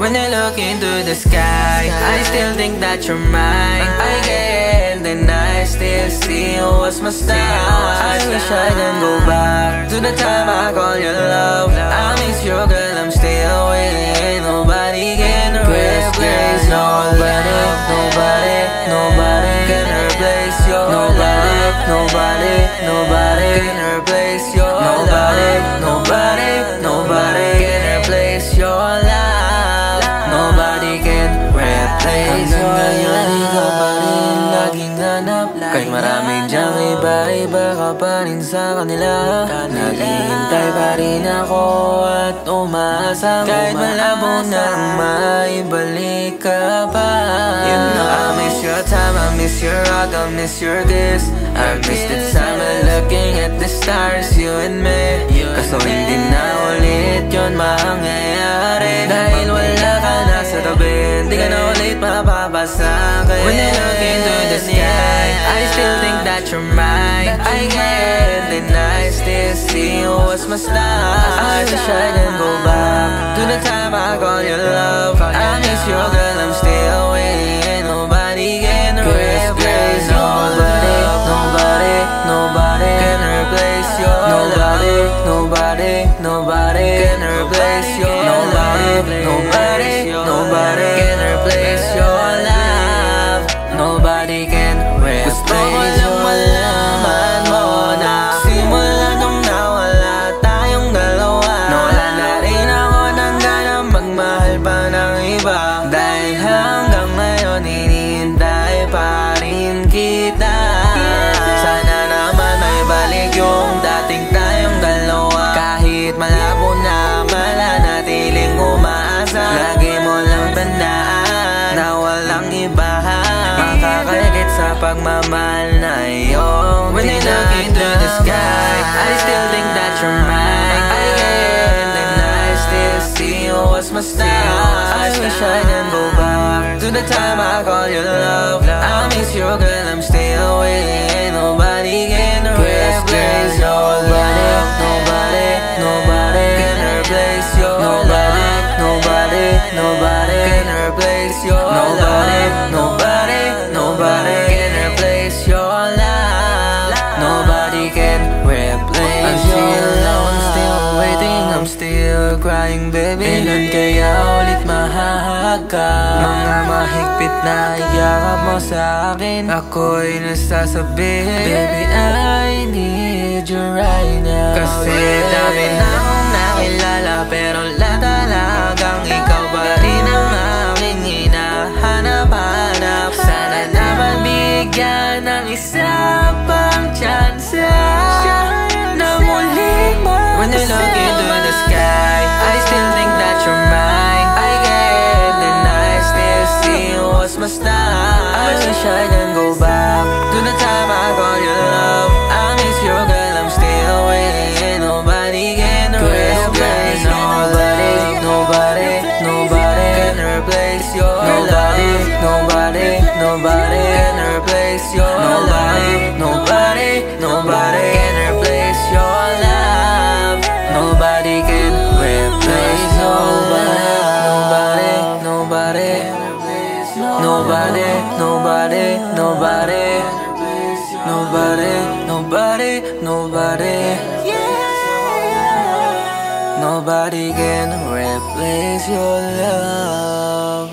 When I look into the sky, I still think that you're mine. I can't deny, still see you as my star. I wish I can go back to the time I call you love. I miss you, girl, I'm still waiting. Nobody can replace nobody, nobody, nobody can replace your love. Nobody, nobody can replace your love. Nobody, nobody can replace your love. Nobody can replace your love. Hanggang ngayon, ikaw pa rin laging hanap. Kahit marami dyang iba-iba ka pa rin sa kanila. Naghihintay pa rin ako at umaasa. Kahit malabo na maibalik ka pa. You know I miss your time, I miss your hug, I miss your kiss. I miss the time of looking at the stars, you and me. Kaso hindi na ulit yun mangyayari. Dahil wala ka na sa tabi, hindi ka na ulit mapapasakin. When I look into the sky, I still think that you're mine. I can't deny, still see you as my star. I wish I can go back to the time I call you love. I miss you, girl, I'm still waiting. Nobody can replace your love. Nobody, nobody can replace your love. Nobody, nobody can replace your love. Nobody, nobody can replace your love. Nobody can replace your love. Malaman mo na simula nung nawala tayong dalawa. Nawala na rin ako ng gana magmahal pa ng iba. Dahil hanggang ngayon hinihintay pa rin kita. Sana naman may balik yung dating tayong dalawa. Kahit malabo na mananatiling umaasa. Lagi mo lang tandaan na walang iba makakagit sa pagmamahal na iyong. When I look into the sky, I still think that you're mine. I can't deny, still see you as my star. I wish I can go back to the time I call you love. I miss you, girl, I'm still waiting. Nobody can replace your love. Nobody, nobody can replace your love. Nobody, nobody can replace your love. Nobody, nobody can replace your love. Nobody can replace your love. I'm still waiting, I'm still crying, baby. Ilan kaya ulit mahahagka? Mga mahigpit na iyakap mo sa akin. Ako'y nasasabi, baby, I need you right now. Kasi dami na akong nakilala, pero lahat talagang ikaw pa rin ang aking hinahanap-hanap. Sana naman bigyan ng isa pang tsansa na muling masaya. When I look into the sky, I still think that you're mine. I can't deny, still see you as my star. I wish I can go back to the time I call you love. I miss you, girl, I'm still waiting. Nobody can replace nobody. Nobody, nobody can replace your love. Nobody, nobody can replace your love. Nobody, nobody can replace your love. Nobody can replace your love. Nobody, nobody, nobody, nobody, nobody, nobody, nobody. Nobody can replace your love.